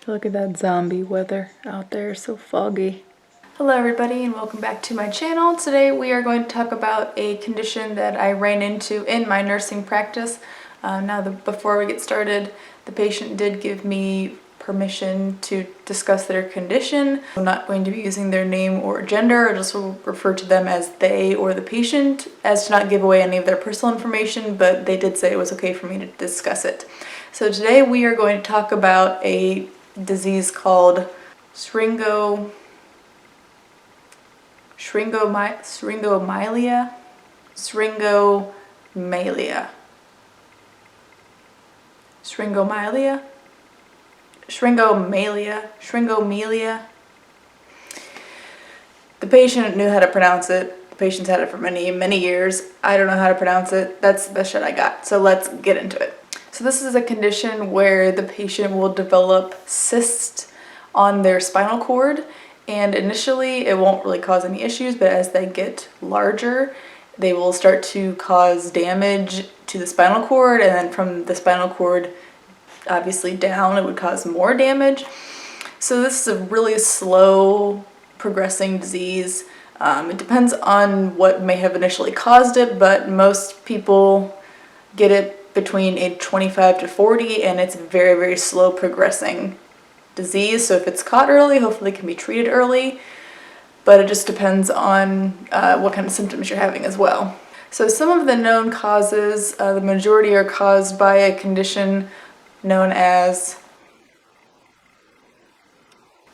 Look at that zombie weather out there, so foggy. Hello everybody and welcome back to my channel. Today we are going to talk about a condition that I ran into in my nursing practice. Before we get started, the patient did give me permission to discuss their condition. I'm not going to be using their name or gender. I just will refer to them as they or the patient, as to not give away any of their personal information, but they did say it was okay for me to discuss it. So today we are going to talk about a disease called Syringomyelia. The patient knew how to pronounce it. The patient's had it for many years. I don't know how to pronounce it. That's the best shit I got. So let's get into it. So this is a condition where the patient will develop cysts on their spinal cord, and initially it won't really cause any issues, but as they get larger, they will start to cause damage to the spinal cord, and then from the spinal cord obviously down it would cause more damage. So this is a really slow progressing disease. It depends on what may have initially caused it, but most people get it between age 25 to 40, and it's a very slow progressing disease. So if it's caught early, hopefully it can be treated early, but it just depends on what kind of symptoms you're having as well. So some of the known causes, the majority are caused by a condition known as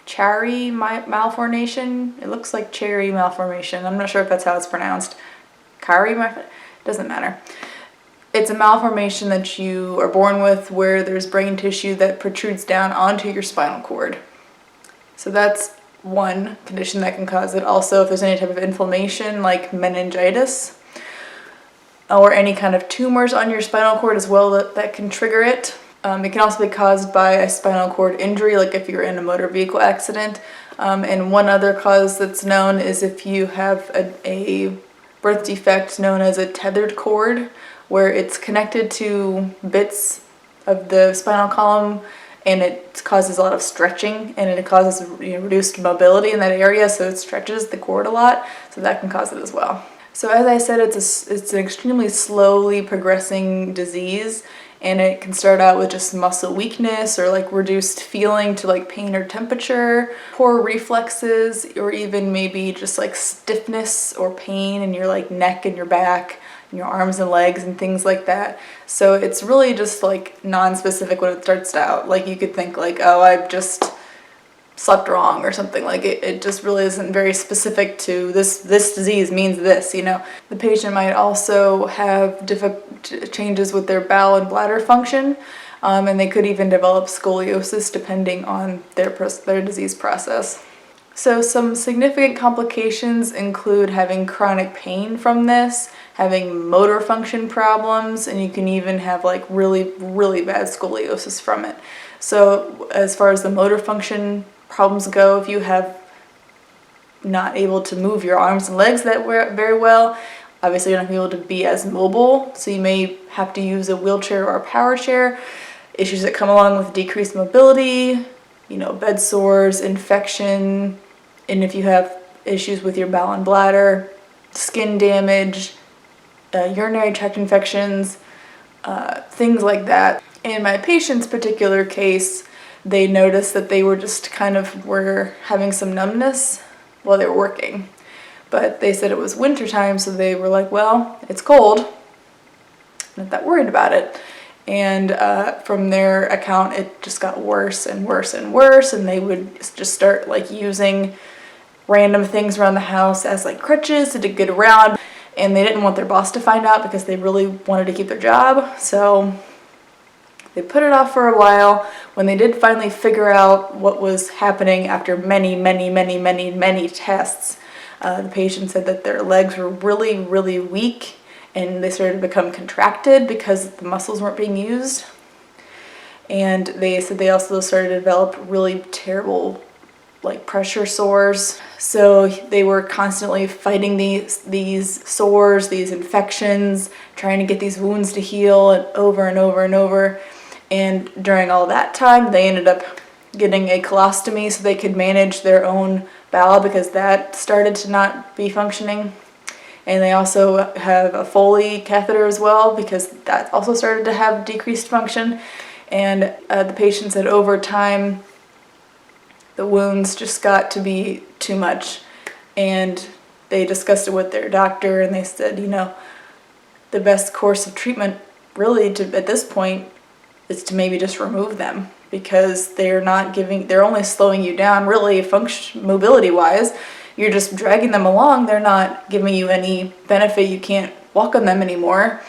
cherry malformation. It looks like cherry malformation. I'm not sure if that's how it's pronounced. Doesn't matter. It's a malformation that you are born with where there's brain tissue that protrudes down onto your spinal cord. So that's one condition that can cause it. Also, if there's any type of inflammation like meningitis or any kind of tumors on your spinal cord as well, that can trigger it. It can also be caused by a spinal cord injury, like if you're in a motor vehicle accident. And one other cause that's known is if you have a birth defect known as a tethered cord, where it's connected to bits of the spinal column and it causes a lot of stretching, and it causes reduced mobility in that area, so it stretches the cord a lot, so that can cause it as well. So as I said, it's an extremely slowly progressing disease, and it can start out with just muscle weakness or like reduced feeling to like pain or temperature, poor reflexes, or even maybe just like stiffness or pain in your like neck and your back, and your arms and legs and things like that. So it's really just like non-specific when it starts out. Like you could think like, oh, I've just slept wrong or something. Like it just really isn't very specific to this disease means this, The patient might also have changes with their bowel and bladder function, and they could even develop scoliosis depending on their disease process. So some significant complications include having chronic pain from this, having motor function problems, and you can even have like really bad scoliosis from it. So as far as the motor function problems go, if you have not able to move your arms and legs that very well, obviously you're not going to be able to be as mobile, so you may have to use a wheelchair or a power chair. Issues that come along with decreased mobility, bed sores, infection, and if you have issues with your bowel and bladder, skin damage, urinary tract infections, things like that. In my patient's particular case, they noticed that they were having some numbness while they were working. But they said it was wintertime, so they were like, well, it's cold. Not that worried about it. And from their account, it just got worse and worse, and they would just start like using random things around the house as like crutches to get around, and they didn't want their boss to find out because they really wanted to keep their job. So they put it off for a while. When they did finally figure out what was happening after many tests, the patient said that their legs were really weak, and they started to become contracted because the muscles weren't being used. And they said they also started to develop really terrible like pressure sores. So they were constantly fighting these sores, these infections, trying to get these wounds to heal, and over and over. And during all that time, they ended up getting a colostomy so they could manage their own bowel because that started to not be functioning. And they also have a Foley catheter as well because that also started to have decreased function. And the patient said over time, the wounds just got to be too much. And they discussed it with their doctor, and they said, you know, the best course of treatment really at this point is to maybe just remove them, because they're only slowing you down really mobility wise. You're just dragging them along. They're not giving you any benefit. You can't walk on them anymore.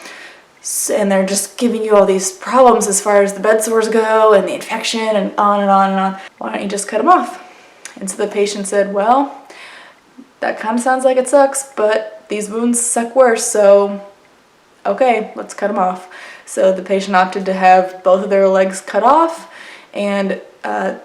And they're just giving you all these problems as far as the bed sores go and the infection and on and on and on. Why don't you just cut them off? And so the patient said, well, that kind of sounds like it sucks, but these wounds suck worse, so okay, let's cut them off. So the patient opted to have both of their legs cut off, and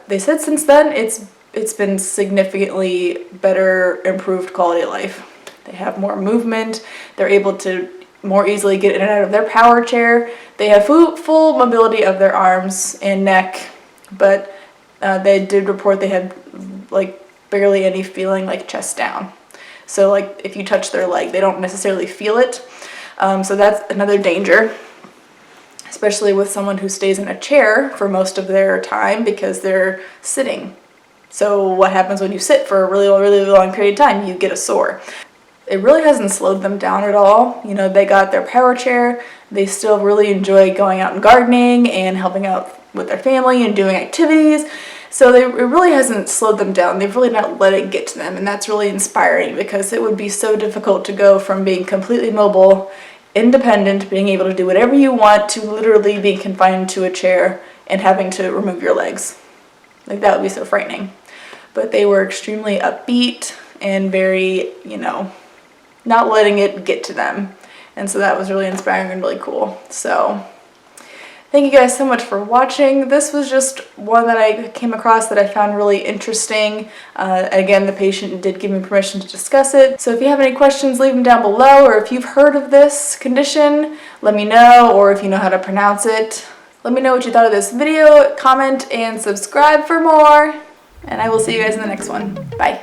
they said since then it's been significantly better, improved quality of life. They have more movement. They're able to more easily get in and out of their power chair. They have full mobility of their arms and neck, but they did report they had like barely any feeling, like chest down. So like if you touch their leg, they don't necessarily feel it. So that's another danger, especially with someone who stays in a chair for most of their time because they're sitting. So what happens when you sit for a really long period of time? You get a sore. It really hasn't slowed them down at all. You know, they got their power chair. They still really enjoy going out and gardening and helping out with their family and doing activities. So it really hasn't slowed them down. They've really not let it get to them, and that's really inspiring because it would be so difficult to go from being completely mobile, independent, being able to do whatever you want, to literally being confined to a chair and having to remove your legs. Like, that would be so frightening. But they were extremely upbeat and very, you know, not letting it get to them. And so that was really inspiring and really cool. So thank you guys so much for watching. This was just one that I came across that I found really interesting. Again, the patient did give me permission to discuss it. So if you have any questions, leave them down below, or if you've heard of this condition, let me know, or if you know how to pronounce it. Let me know what you thought of this video, comment, and subscribe for more. And I will see you guys in the next one. Bye.